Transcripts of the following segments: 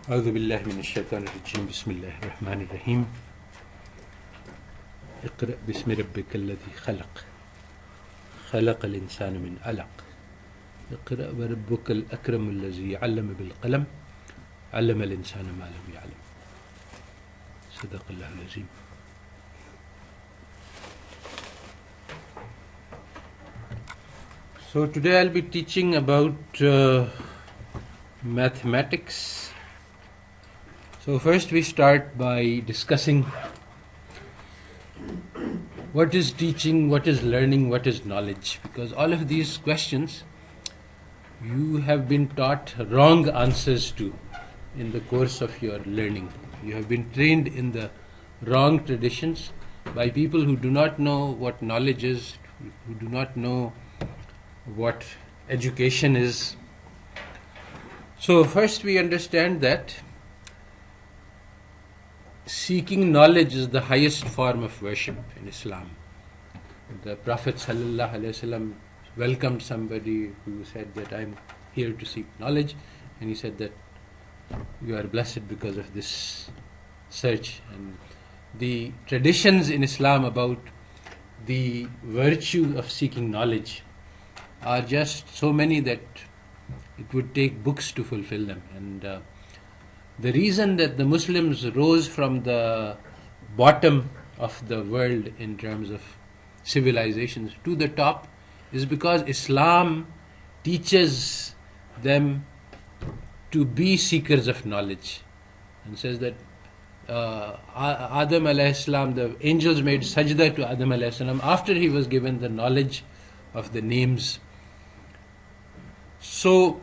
أعوذ بالله من الشيطان الرجيم بسم الله الرحمن الرحيم اقرأ باسم ربك الذي خلق خلق الإنسان من علق اقرأ وربك الأكرم الذي علم بالقلم علم الإنسان ما لم يعلم صدق الله العظيم. So today I'll be teaching about mathematics. So first we start by discussing what is teaching, what is learning, what is knowledge, because all of these questions you have been taught wrong answers to in the course of your learning. You have been trained in the wrong traditions by people who do not know what knowledge is, who do not know what education is. So first we understand that seeking knowledge is the highest form of worship in Islam. The Prophet ﷺ welcomed somebody who said that I'm here to seek knowledge, and he said that you are blessed because of this search. And the traditions in Islam about the virtue of seeking knowledge are just so many that it would take books to fulfill them. And the reason that the Muslims rose from the bottom of the world in terms of civilizations to the top is because Islam teaches them to be seekers of knowledge, and says that Adam alayhi salam, the angels made sajda to Adam alayhi salam after he was given the knowledge of the names. So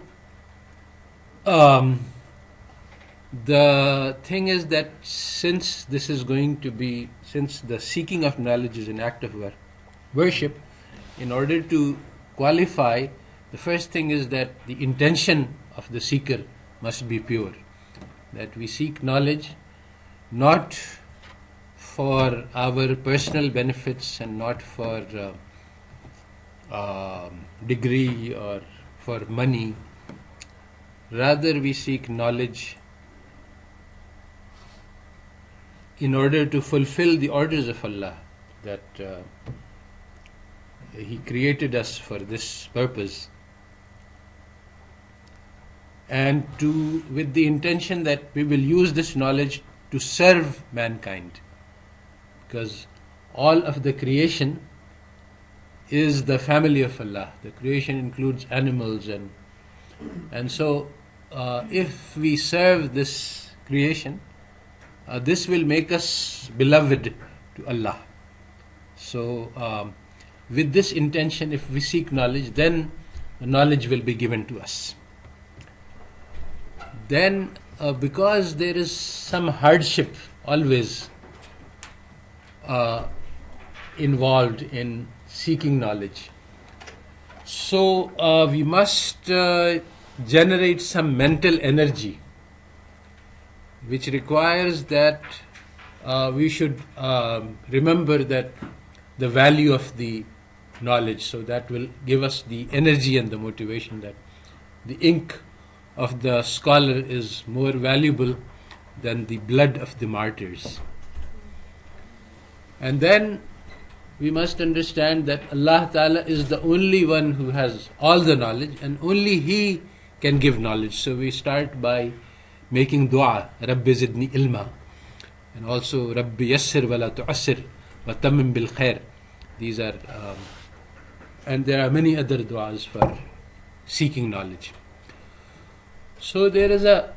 the thing is that since the seeking of knowledge is an act of worship, in order to qualify, the first thing is that the intention of the seeker must be pure. That we seek knowledge not for our personal benefits and not for degree or for money. Rather, we seek knowledge in order to fulfill the orders of Allah, that He created us for this purpose, and with the intention that we will use this knowledge to serve mankind, because all of the creation is the family of Allah. The creation includes animals, and so if we serve this creation, this will make us beloved to Allah. So with this intention, if we seek knowledge, then the knowledge will be given to us. Then because there is some hardship always involved in seeking knowledge, so we must generate some mental energy, which requires that we should remember that the value of the knowledge. So that will give us the energy and the motivation that the ink of the scholar is more valuable than the blood of the martyrs. And then we must understand that Allah Ta'ala is the only one who has all the knowledge, and only He can give knowledge. So we start by making dua, Rabbi zidni ilma, and also Rabbi yassir wa la tu'assir wa tammim bil khair. These are and there are many other duas for seeking knowledge. So there is a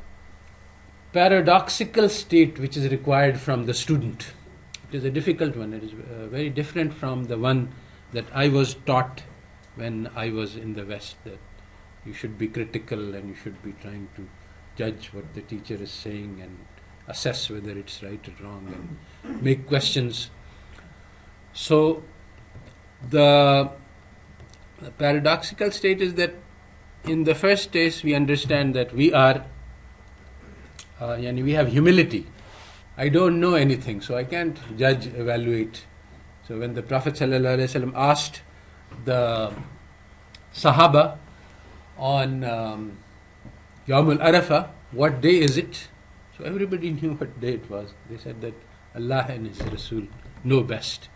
paradoxical state which is required from the student. It is a difficult one. It is very different from the one that I was taught when I was in the West, that you should be critical and you should be trying to judge what the teacher is saying and assess whether it's right or wrong and make questions. So the paradoxical state is that in the first case we understand that we have humility. I don't know anything, so I can't judge, evaluate. So when the Prophet ﷺ asked the Sahaba on Yawm al-Arafah, what day is it? So everybody knew what day it was. They said that Allah and His Rasul know best.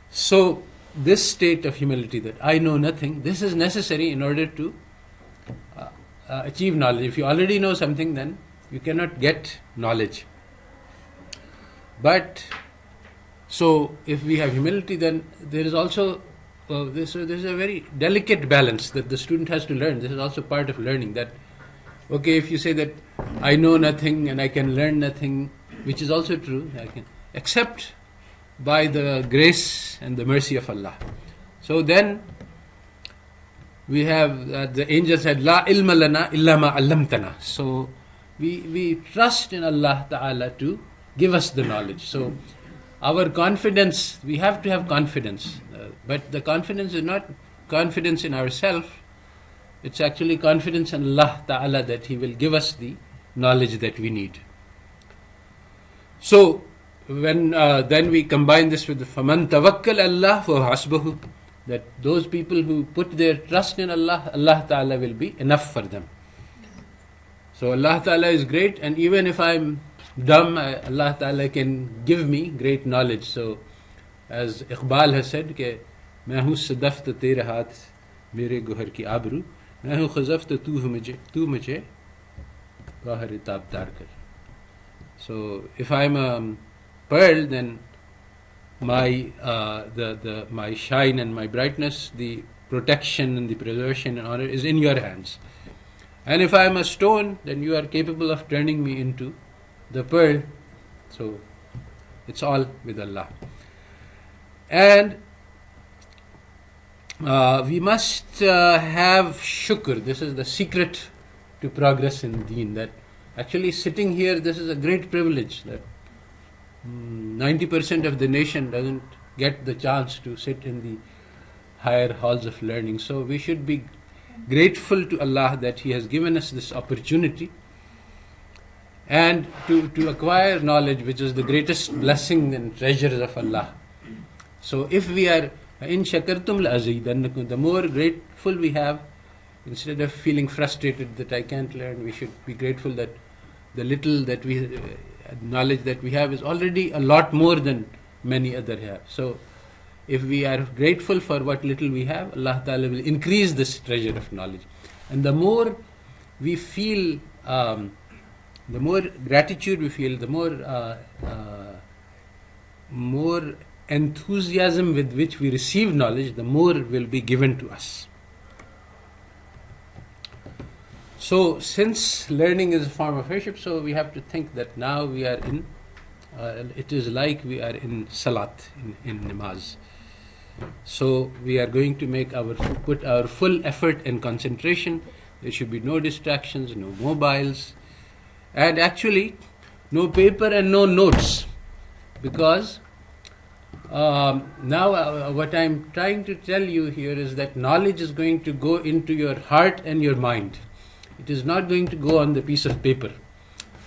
So this state of humility, that I know nothing, this is necessary in order to achieve knowledge. If you already know something, then you cannot get knowledge. But so if we have humility, then there is also this is a very delicate balance that the student has to learn. This is also part of learning, that okay, if you say that I know nothing and I can learn nothing, which is also true, I can, except by the grace and the mercy of Allah. So then we have the angel said, La ilma lana illa ma allamtana. So we trust in Allah Ta'ala to give us the knowledge. So our confidence, we have to have confidence. But the confidence is not confidence in ourselves. It's actually confidence in Allah Ta'ala that He will give us the knowledge that we need. So when then we combine this with the faman tawakkal Allah fa hasbuhu, that those people who put their trust in Allah, Allah Ta'ala will be enough for them. So Allah Ta'ala is great, and even if I'm dumb, Allah Ta'ala can give me great knowledge. So as Iqbal has said, कि मैं हूँ सदफ़्त तेरे हाथ मेरे गुहर की आबरू, मैं हूँ खज़फ़्त तू मुझे गौहर ताबदार कर. So if I'm a pearl, then my my shine and my brightness, the protection and the preservation and honor is in your hands. And if I am a stone, then you are capable of turning me into the pearl. So it's all with Allah. And we must have shukr. This is the secret to progress in deen, that actually sitting here, this is a great privilege, that 90% of the nation doesn't get the chance to sit in the higher halls of learning. So we should be grateful to Allah that He has given us this opportunity, and to acquire knowledge, which is the greatest blessing and treasures of Allah. So if we are in shakartum la'azidannakum, the more grateful we have, instead of feeling frustrated that I can't learn, we should be grateful that the little that we knowledge that we have is already a lot more than many others have. So if we are grateful for what little we have, Allah Ta'ala will increase this treasure of knowledge. And the more we feel, the more gratitude we feel, the more enthusiasm with which we receive knowledge, the more will be given to us. So since learning is a form of worship, so we have to think that now we are in, it is like we are in salat, in namaz. So we are going to put our full effort and concentration. There should be no distractions, no mobiles, and actually no paper and no notes, because now what I'm trying to tell you here is that knowledge is going to go into your heart and your mind. It is not going to go on the piece of paper.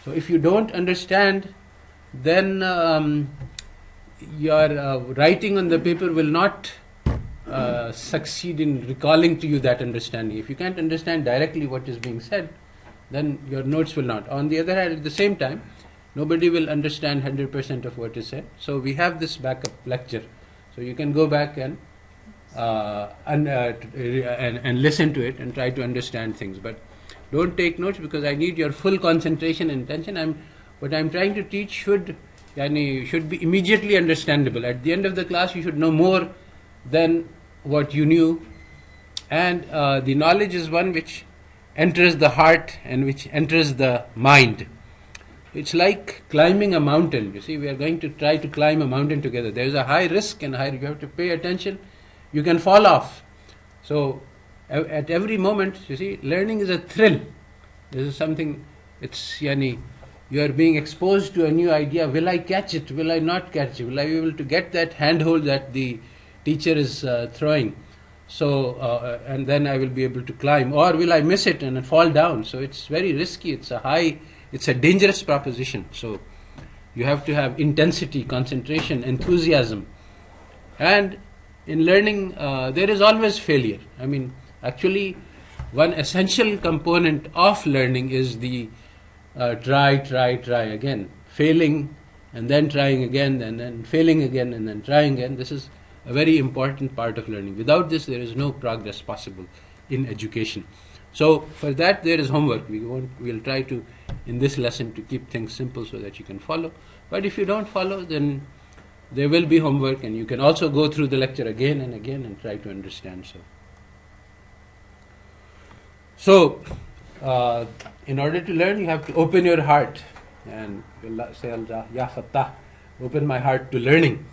So if you don't understand, then your writing on the paper will not succeed in recalling to you that understanding. If you can't understand directly what is being said, then your notes will not. On the other hand, at the same time, nobody will understand 100% of what is said. So we have this backup lecture. So you can go back and listen to it and try to understand things. But don't take notes, because I need your full concentration and attention. What I'm trying to teach should be immediately understandable. At the end of the class, you should know more than what you knew. And the knowledge is one which enters the heart and which enters the mind. It's like climbing a mountain. You see, we are going to try to climb a mountain together. There is a high risk and you have to pay attention. You can fall off. So at every moment, you see, learning is a thrill. This is something, you are being exposed to a new idea. Will I catch it? Will I not catch it? Will I be able to get that handhold that the teacher is throwing? So, and then I will be able to climb. Or will I miss it and fall down? So it's very risky. It's a dangerous proposition. So you have to have intensity, concentration, enthusiasm. And in learning, there is always failure. Actually, one essential component of learning is the try again, failing and then trying again, and then failing again, and then trying again. This is a very important part of learning. Without this, there is no progress possible in education. So for that, there is homework. We'll try to, in this lesson, to keep things simple so that you can follow. But if you don't follow, then there will be homework, and you can also go through the lecture again and again and try to understand. So in order to learn, you have to open your heart and say, Ya Fattah, open my heart to learning.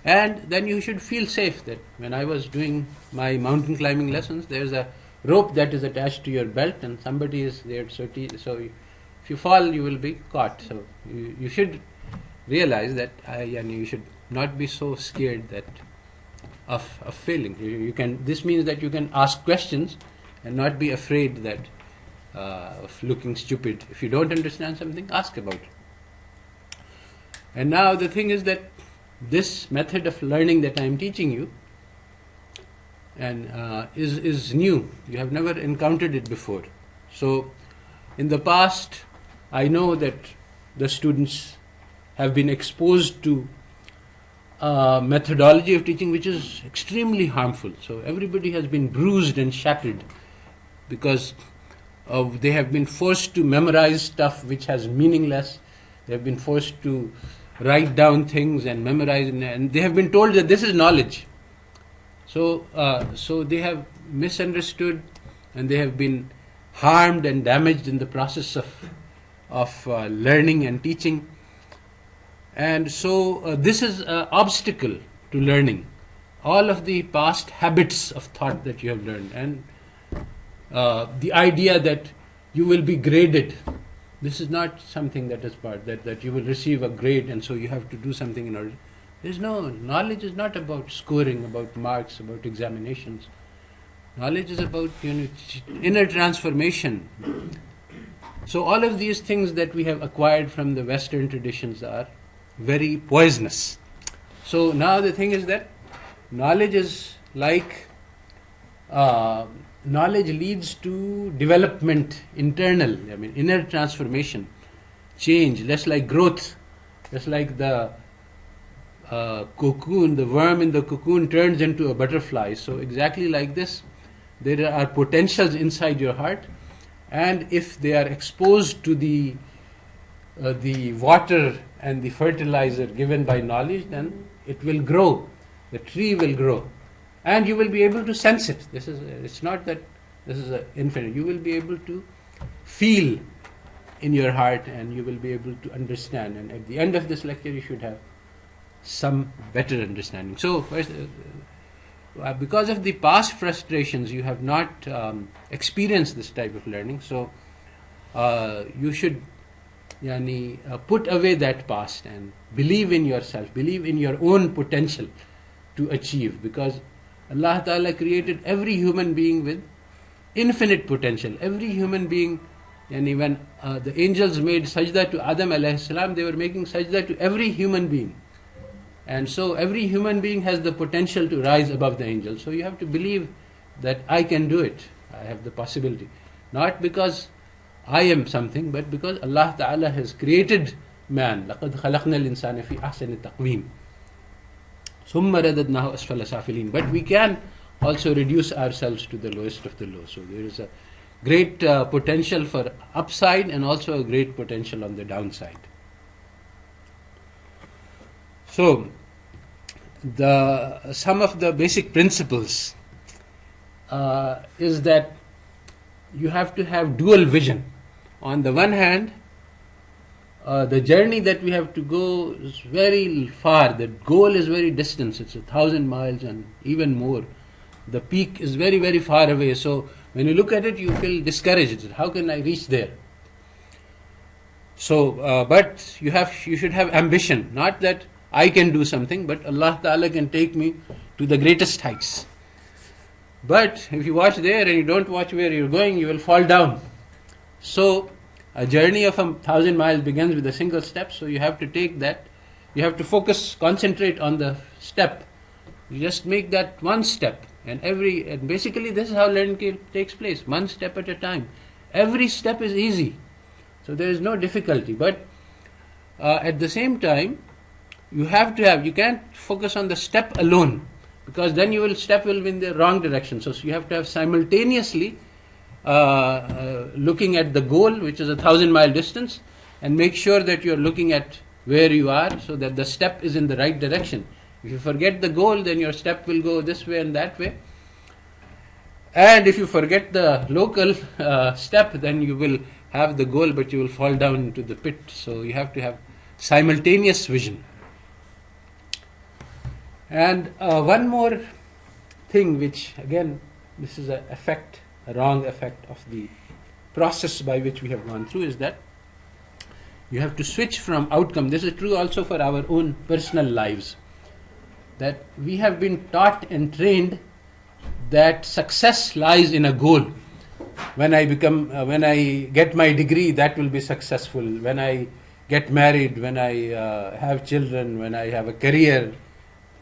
And then you should feel safe that when I was doing my mountain climbing lessons, there's a rope that is attached to your belt and somebody is there. So if you fall, you will be caught. So you should realize that and you should not be so scared that of failing. This means that you can ask questions and not be afraid that of looking stupid. If you don't understand something, ask about it. And now the thing is that this method of learning that I am teaching you and is new. You have never encountered it before. So in the past, I know that the students have been exposed to methodology of teaching which is extremely harmful. So everybody has been bruised and shattered because they have been forced to memorize stuff which has meaningless. They have been forced to write down things and memorize, and they have been told that this is knowledge. So they have misunderstood, and they have been harmed and damaged in the process of learning and teaching. And so this is an obstacle to learning. All of the past habits of thought that you have learned, and the idea that you will be graded. This is not something that is part, that you will receive a grade and so you have to do something in order. Knowledge is not about scoring, about marks, about examinations. Knowledge is about inner transformation. So all of these things that we have acquired from the Western traditions are very poisonous. So now the thing is that knowledge is like knowledge leads to development, internal, inner transformation, change, less like growth, just like the cocoon, the worm in the cocoon turns into a butterfly. So exactly like this, there are potentials inside your heart, and if they are exposed to the water and the fertilizer given by knowledge, then it will grow, the tree will grow. And you will be able to sense it. It's not that this is infinite. You will be able to feel in your heart, and you will be able to understand. And at the end of this lecture, you should have some better understanding. So, because of the past frustrations, you have not experienced this type of learning. So, you should put away that past and believe in yourself, believe in your own potential to achieve, because Allah Ta'ala created every human being with infinite potential. Every human being, and when the angels made sajda to Adam alayhi salam, they were making sajda to every human being. And so every human being has the potential to rise above the angels. So you have to believe that I can do it. I have the possibility. Not because I am something, but because Allah Ta'ala has created man. لَقَدْ خَلَقْنَا الْإِنسَانَ فِي أَحْسَنِ تَقْوِيمٍ ثُمَّ رَدَدْنَاهُ أَسْفَلَ سَافِلِينَ. But we can also reduce ourselves to the lowest of the low. So there is a great potential for upside and also a great potential on the downside. So some of the basic principles is that you have to have dual vision. On the one hand, the journey that we have to go is very far. The goal is very distant. It's 1,000 miles and even more. The peak is very, very far away. So when you look at it, you feel discouraged. How can I reach there? So, but you should have ambition. Not that I can do something, but Allah Ta'ala can take me to the greatest heights. But if you watch there and you don't watch where you're going, you will fall down. So a journey of 1,000 miles begins with a single step. So you have to take that. You have to focus, concentrate on the step. You just make that one step. And basically this is how learning takes place. One step at a time. Every step is easy. So there is no difficulty. But at the same time, you can't focus on the step alone, because then step will be in the wrong direction. So you have to have simultaneously looking at the goal, which is 1,000-mile distance, and make sure that you're looking at where you are so that the step is in the right direction. If you forget the goal, then your step will go this way and that way. And if you forget the local step, then you will have the goal, but you will fall down into the pit. So you have to have simultaneous vision. And one more thing, which again, this is a wrong effect of the process by which we have gone through, is that you have to switch from outcome. This is true also for our own personal lives, that we have been taught and trained that success lies in a goal. When I get my degree, that will be successful. When I get married, when I have children, when I have a career,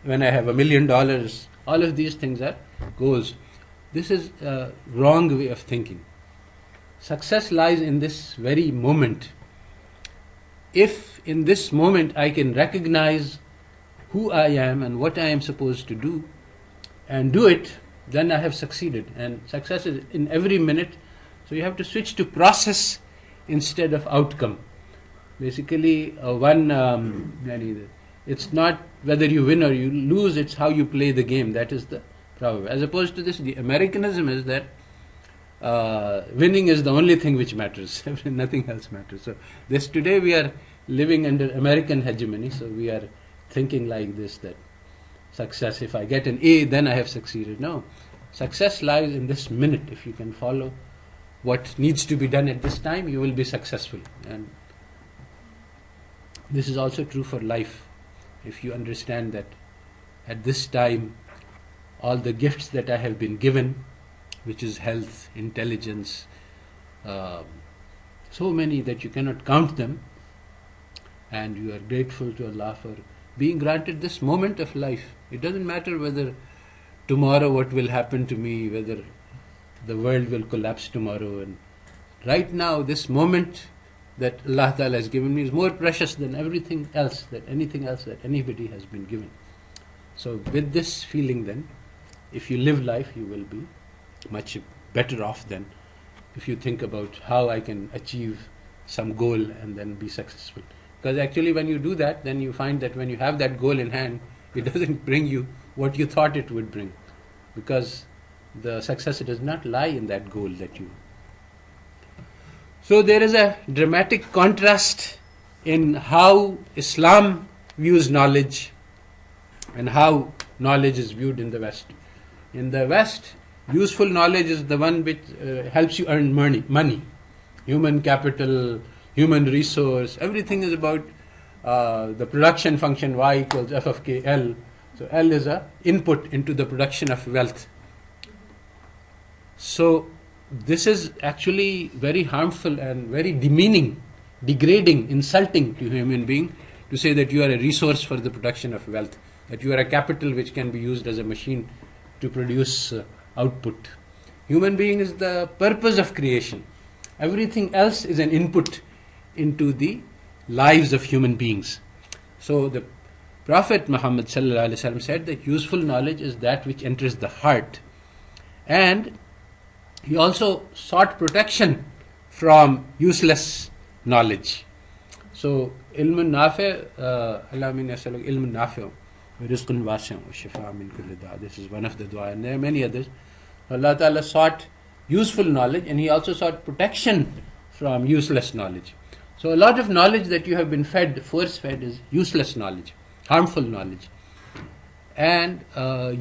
when I have $1 million, all of these things are goals. This is a wrong way of thinking. Success lies in this very moment. If in this moment I can recognize who I am and what I am supposed to do and do it, then I have succeeded. And success is in every minute. So you have to switch to process instead of outcome. Basically, it's not whether you win or you lose, it's how you play the game. That is the proverb. As opposed to this, the Americanism is that winning is the only thing which matters. Nothing else matters. So today we are living under American hegemony. So we are thinking like this, that success, if I get an A, then I have succeeded. No. Success lies in this minute. If you can follow what needs to be done at this time, you will be successful. And this is also true for life. If you understand that at this time, all the gifts that I have been given, which is health, intelligence, so many that you cannot count them, and you are grateful to Allah for being granted this moment of life. It doesn't matter whether tomorrow what will happen to me, whether the world will collapse tomorrow. And right now, this moment that Allah Ta'ala has given me is more precious than anything else that anybody has been given. So with this feeling then, if you live life, you will be much better off than if you think about how I can achieve some goal and then be successful. Because actually when you do that, then you find that when you have that goal in hand, it doesn't bring you what you thought it would bring. Because the success does not lie in that goal that you... So there is a dramatic contrast in how Islam views knowledge and how knowledge is viewed in the West. In the West, useful knowledge is the one which helps you earn money, human capital, human resource. Everything is about the production function Y equals F of K L. So L is a input into the production of wealth. So this is actually very harmful and very demeaning, degrading, insulting to a human being to say that you are a resource for the production of wealth, that you are a capital which can be used as a machine to produce output. Human being is the purpose of creation. Everything else is an input into the lives of human beings. So the Prophet Muhammad sallallahu alaihi wasallam said that useful knowledge is that which enters the heart. And he also sought protection from useless knowledge. So ilmun nafi, Allah min yasaluk ilmun nafi, rizqun wasi' wa shifa' min kulli da'. This is one of the dua, and there are many others. Allah Ta'ala sought useful knowledge, and he also sought protection from useless knowledge. So a lot of knowledge that you have been fed, force-fed, is useless knowledge, harmful knowledge. And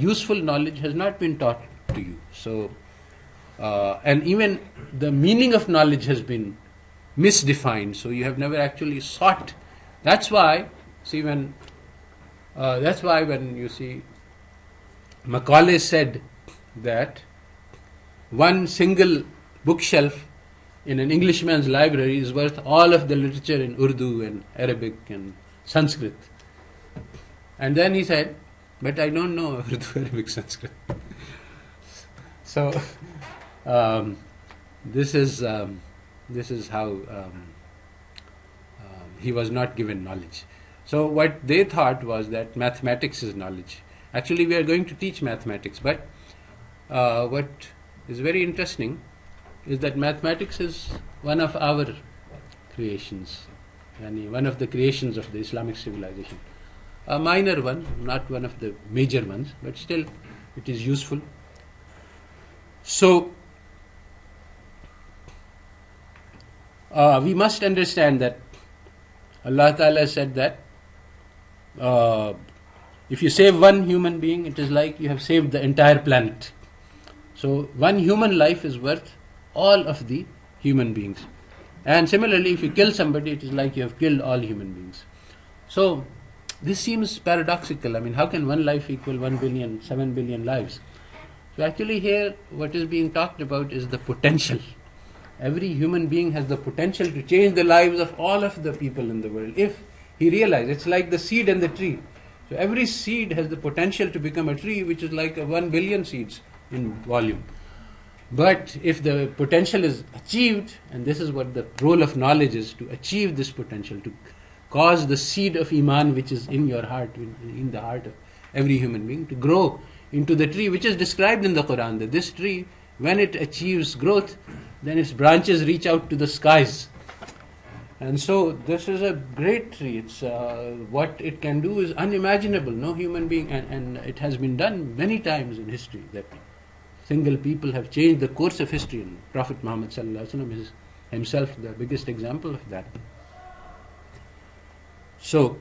useful knowledge has not been taught to you. So, and even the meaning of knowledge has been misdefined. So you have never actually sought. That's why when you see Macaulay said that one single bookshelf in an Englishman's library is worth all of the literature in Urdu and Arabic and Sanskrit. And then he said, but I don't know Urdu, Arabic, Sanskrit. So this is how he was not given knowledge. So what they thought was that mathematics is knowledge. Actually, we are going to teach mathematics, but what is very interesting is that mathematics is one of our creations, and one of the creations of the Islamic civilization. A minor one, not one of the major ones, but still it is useful. So we must understand that Allah Ta'ala said that if you save one human being, it is like you have saved the entire planet. So one human life is worth all of the human beings. And similarly, if you kill somebody, it is like you have killed all human beings. So this seems paradoxical. I mean, how can one life equal 1 billion, 7 billion lives? So actually here, what is being talked about is the potential. Every human being has the potential to change the lives of all of the people in the world. If he realizes, it's like the seed and the tree. So every seed has the potential to become a tree, which is like 1 billion seeds in volume. But if the potential is achieved, and this is what the role of knowledge is, to achieve this potential, to cause the seed of Iman which is in your heart, in the heart of every human being, to grow into the tree which is described in the Quran, that this tree, when it achieves growth, then its branches reach out to the skies. And so this is a great tree. It's what it can do is unimaginable. No human being, and it has been done many times in history, that single people have changed the course of history, and Prophet Muhammad ﷺ is himself the biggest example of that. So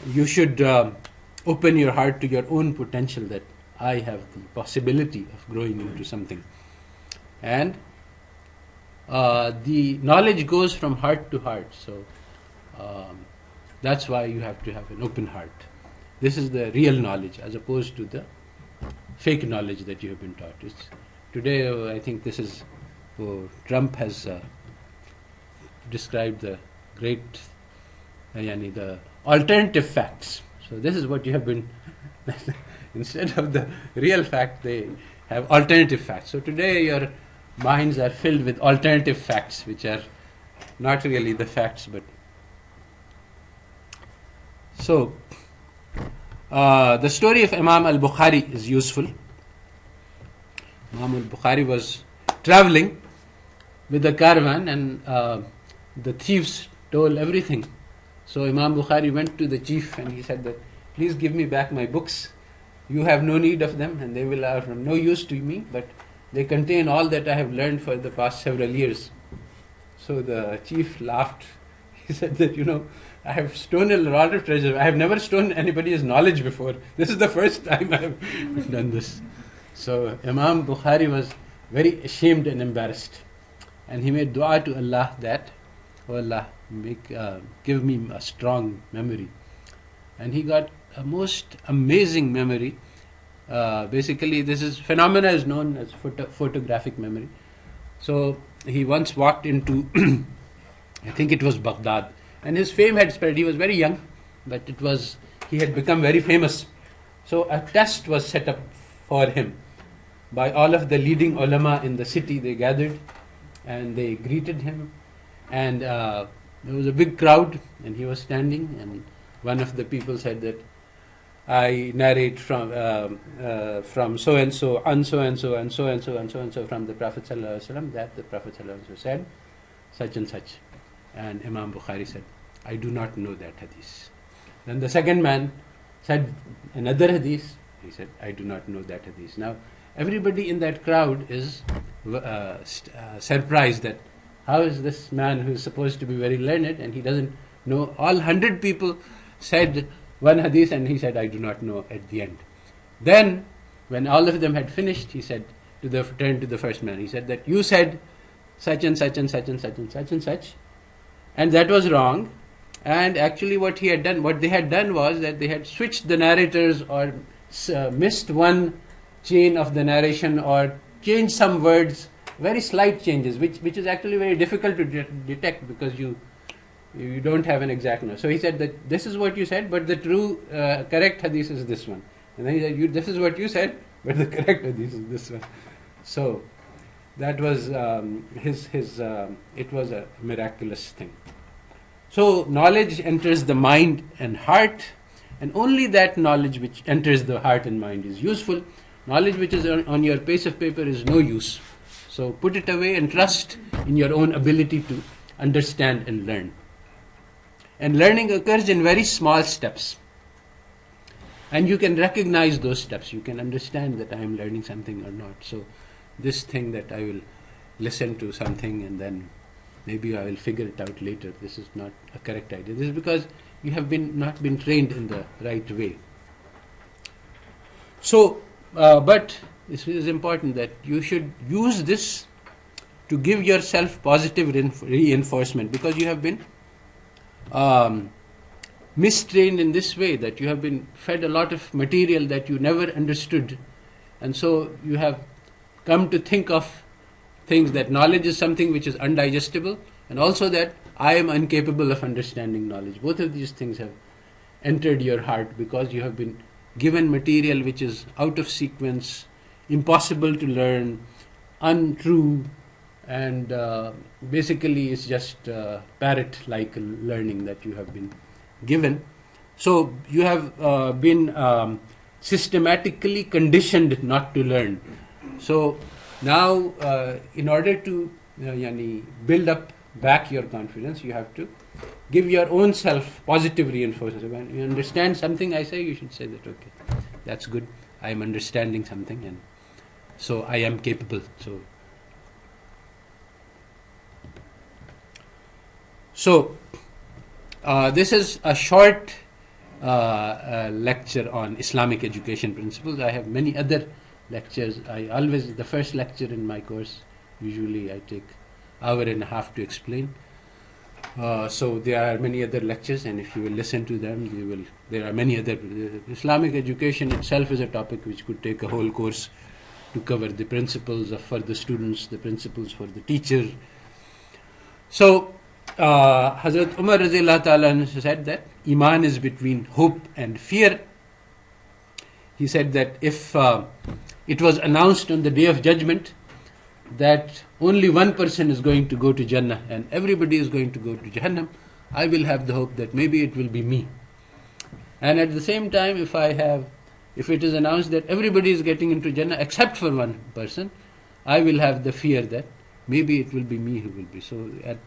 you should open your heart to your own potential, that I have the possibility of growing into something. And the knowledge goes from heart to heart. So that's why you have to have an open heart. This is the real knowledge, as opposed to the fake knowledge that you have been taught. Today, I think this is, Trump has described the great, the alternative facts. So this is what you have been, instead of the real fact, they have alternative facts. So today your minds are filled with alternative facts, which are not really the facts, but so the story of Imam Al-Bokhari is useful. Imam Al-Bokhari was traveling with a caravan, and the thieves stole everything. So Imam Bukhari went to the chief and he said that, please give me back my books. You have no need of them and they will have no use to me, but they contain all that I have learned for the past several years. So the chief laughed. He said that, I have stolen a lot of treasure. I have never stolen anybody's knowledge before. This is the first time I have done this. So Imam Bukhari was very ashamed and embarrassed. And he made dua to Allah that, oh Allah, give me a strong memory. And he got a most amazing memory. Basically, this phenomena is known as photographic memory. So he once walked into, I think it was Baghdad, and his fame had spread. He was very young, but he had become very famous. So a test was set up for him by all of the leading ulama in the city. They gathered and they greeted him, and there was a big crowd, and he was standing, and one of the people said that, I narrate from so and so, and so and so, and so and so, and so and so from the Prophet ﷺ, that the Prophet ﷺ said such and such. And Imam Bukhari said, I do not know that hadith. Then the second man said another hadith. He said, I do not know that hadith. Now everybody in that crowd is surprised that how is this man who is supposed to be very learned and he doesn't know. All 100 people said one hadith and he said, I do not know at the end. Then when all of them had finished, he said, turned to the first man, he said that you said such and such and such and such and such and such, and that was wrong. And actually what they had done was that they had switched the narrators, or missed one chain of the narration, or changed some words, very slight changes, which is actually very difficult to detect because you don't have an exact number. So he said that this is what you said, but the true correct hadith is this one. And then he said, this is what you said, but the correct hadith is this one. So that was it was a miraculous thing. So knowledge enters the mind and heart, and only that knowledge which enters the heart and mind is useful. Knowledge which is on your piece of paper is no use. So put it away and trust in your own ability to understand and learn. And learning occurs in very small steps. And you can recognize those steps. You can understand that I am learning something or not. So this thing that I will listen to something and then maybe I will figure it out later. This is not a correct idea. This is because you have not been trained in the right way. So, but this is important that you should use this to give yourself positive reinforcement, because you have been mistrained in this way, that you have been fed a lot of material that you never understood, and so you have come to think of things that knowledge is something which is undigestible, and also that I am incapable of understanding knowledge. Both of these things have entered your heart because you have been given material which is out of sequence, impossible to learn, untrue, and basically it's just parrot-like learning that you have been given. So you have been systematically conditioned not to learn. So now in order to build up back your confidence, you have to give your own self positive reinforcement. When you understand something I say, you should say that, okay, that's good, I am understanding something, and so I am capable. So this is a short lecture on Islamic education principles. I have many other lectures. The first lecture in my course, usually I take hour and a half to explain. So there are many other lectures, and if you will listen to them, there are many other. Islamic education itself is a topic which could take a whole course to cover the principles for the students, the principles for the teacher. So Hazrat Umar Radhiyallahu Ta'ala said that Iman is between hope and fear. He said that if it was announced on the Day of Judgment that only one person is going to go to Jannah and everybody is going to go to Jahannam, I will have the hope that maybe it will be me. And at the same time, if it is announced that everybody is getting into Jannah except for one person, I will have the fear that maybe it will be me who will be. So at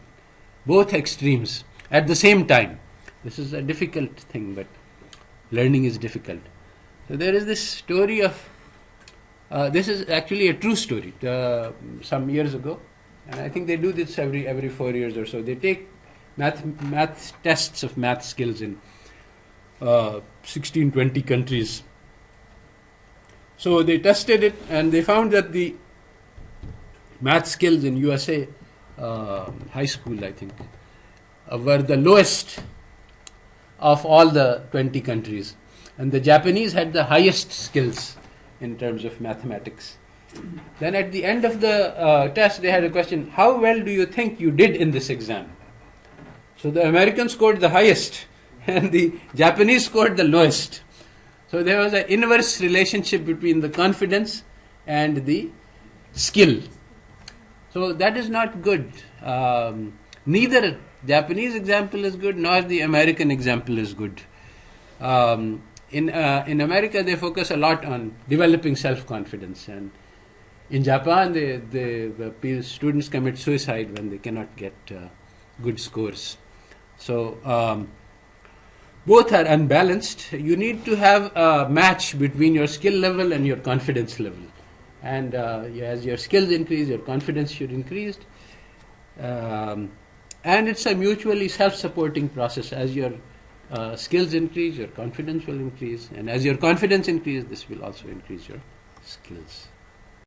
both extremes at the same time. This is a difficult thing, but learning is difficult. So there is this story of, this is actually a true story, some years ago, and I think they do this every 4 years or so. They take math tests of math skills in 16-20 countries. So they tested it and they found that the math skills in USA, high school I think, were the lowest of all the 20 countries. And the Japanese had the highest skills in terms of mathematics. Then at the end of the test, they had a question, how well do you think you did in this exam? So the Americans scored the highest and the Japanese scored the lowest. So there was an inverse relationship between the confidence and the skill. So that is not good. Neither Japanese example is good, nor the American example is good. In America, they focus a lot on developing self-confidence, and in Japan, the students commit suicide when they cannot get good scores. So both are unbalanced. You need to have a match between your skill level and your confidence level. And as your skills increase, your confidence should increase. And it's a mutually self-supporting process. As your skills increase, your confidence will increase. And as your confidence increases, this will also increase your skills.